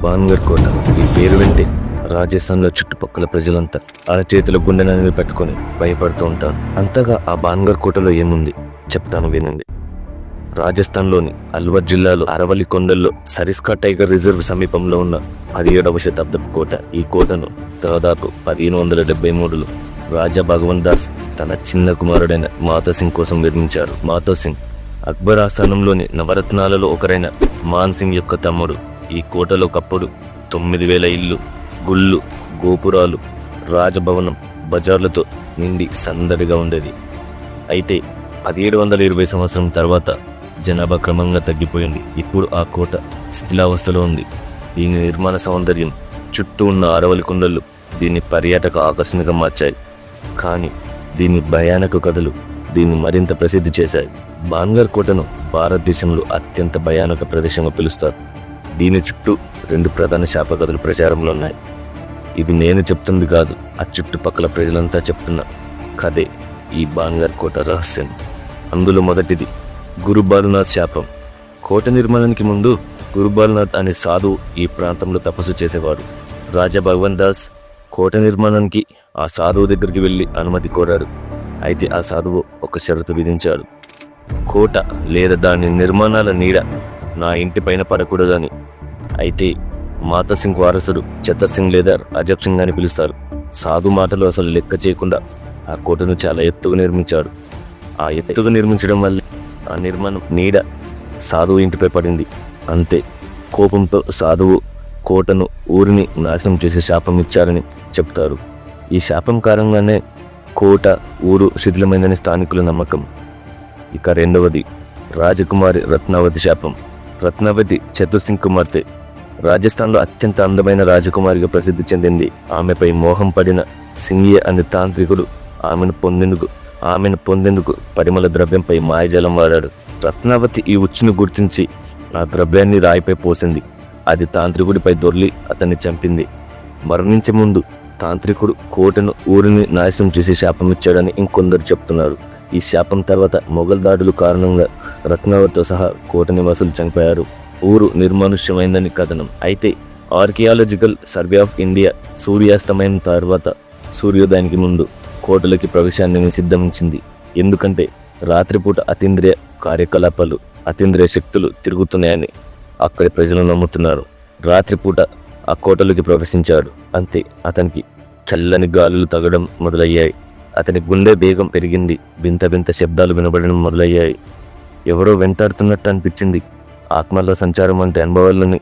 భాన్గర్ కోట. ఈ పేరు వింటే రాజస్థాన్లో చుట్టుపక్కల ప్రజలంతా అరచేతుల గుండెనని పెట్టుకొని భయపడుతూ ఉంటారు. అంతగా ఆ భాన్గర్ కోటలో ఏముంది చెప్తాను వినండి. రాజస్థాన్లోని అల్వర్ జిల్లాలో అరవలి కొండల్లో సరిస్కా టైగర్ రిజర్వ్ సమీపంలో ఉన్న 17వ శతాబ్దపు కోట. ఈ కోటను దాదాపు 1573లో రాజా భగవంత్ దాస్ తన చిన్న కుమారుడైన మాతోసింగ్ కోసం నిర్మించారు. మాతోసింగ్ అక్బర్ ఆస్థానంలోని నవరత్నాలలో ఒకరైన మాన్ సింగ్ యొక్క తమ్ముడు. ఈ కోటలో ఒకప్పుడు 9000 ఇళ్ళు, గుళ్ళు, గోపురాలు, రాజభవనం, బజార్లతో నిండి సందడిగా ఉండేది. అయితే 1720 సంవత్సరం తర్వాత జనాభా క్రమంగా తగ్గిపోయింది. ఇప్పుడు ఆ కోట శిథిలావస్థలో ఉంది. దీని నిర్మాణ సౌందర్యం, చుట్టూ ఉన్న అరవలి కొండలు దీన్ని పర్యాటక ఆకర్షణగా మార్చాయి. కానీ దీని భయానక కథలు దీన్ని మరింత ప్రసిద్ధి చేశాయి. భాన్గర్ కోటను భారతదేశంలో అత్యంత భయానక ప్రదేశంగా పిలుస్తారు. దీని చుట్టూ 2 ప్రధాన శాప కథలు ప్రచారంలో ఉన్నాయి. ఇది నేను చెప్తుంది కాదు, ఆ చుట్టుపక్కల ప్రజలంతా చెప్తున్న కథే ఈ భాన్గర్ కోట రహస్యం. అందులో మొదటిది గురు బాలునాథ్ శాపం. కోట నిర్మాణానికి ముందు గురు బాలునాథ్ అనే సాధువు ఈ ప్రాంతంలో తపస్సు చేసేవాడు. రాజా భగవంత్ దాస్ కోట నిర్మాణానికి ఆ సాధువు దగ్గరికి వెళ్ళి అనుమతి కోరాడు. అయితే ఆ సాధువు ఒక షరతు విధించాడు. కోట లేదా దాని నిర్మాణాల నీడ నా ఇంటి పైన పడకూడదని. అయితే మాతోసింగ్ వారసుడు చతర్ సింగ్ లేదా అజబ్ సింగ్ అని పిలుస్తారు. సాధు మాటలు అసలు లెక్క చేయకుండా ఆ కోటను చాలా ఎత్తుగా నిర్మించాడు. ఆ ఎత్తుగా నిర్మించడం వల్ల ఆ నిర్మాణం నీడ సాధువు ఇంటిపై పడింది. అంతే, కోపంతో సాధువు కోటను, ఊరిని నాశనం చేసే శాపం ఇచ్చారని చెప్తారు. ఈ శాపం కారణంగానే కోట, ఊరు శిథిలమైందని స్థానికుల నమ్మకం. ఇక రెండవది రాజకుమారి రత్నావతి శాపం. రత్నావతి చతుర్ సింగ్ కుమార్తె. రాజస్థాన్లో అత్యంత అందమైన రాజకుమారిగా ప్రసిద్ధి చెందింది. ఆమెపై మోహం పడిన సింగియే అనే తాంత్రికుడు ఆమెను పొందేందుకు పరిమళ ద్రవ్యంపై మాయజాలం వాడాడు. రత్నావతి ఈ ఉచ్చును గుర్తించి ఆ ద్రవ్యాన్ని రాయిపై పోసింది. అది తాంత్రికుడిపై దొర్లి అతన్ని చంపింది. మరణించే ముందు తాంత్రికుడు కోటను, ఊరిని నాశనం చేసి శాపం ఇచ్చాడని ఇంకొందరు చెప్తున్నారు. ఈ శాపం తర్వాత మొఘల్ దాడుల కారణంగా రత్నావతితో సహా కోట నివాసులు చనిపోయారు. ఊరు నిర్మానుష్యమైందని కథనం. అయితే ఆర్కియాలజికల్ సర్వే ఆఫ్ ఇండియా సూర్యాస్తమయం తర్వాత సూర్యోదయానికి ముందు కోటలోకి ప్రవేశాన్ని నిషిద్ధమించింది. ఎందుకంటే రాత్రిపూట అతీంద్రియ కార్యకలాపాలు, అతీంద్రియ శక్తులు తిరుగుతున్నాయని అక్కడి ప్రజలు నమ్ముతున్నారు. రాత్రిపూట ఆ కోటలోకి ప్రవేశించాడు. అంతే, అతనికి చల్లని గాలులు తగడం మొదలయ్యాయి. అతని గుండె వేగం పెరిగింది. వింత వింత శబ్దాలు వినబడడం మొదలయ్యాయి. ఎవరో వెంటాడుతున్నట్టు అనిపించింది. ఆత్మలో సంచారం వంటి అనుభవాలని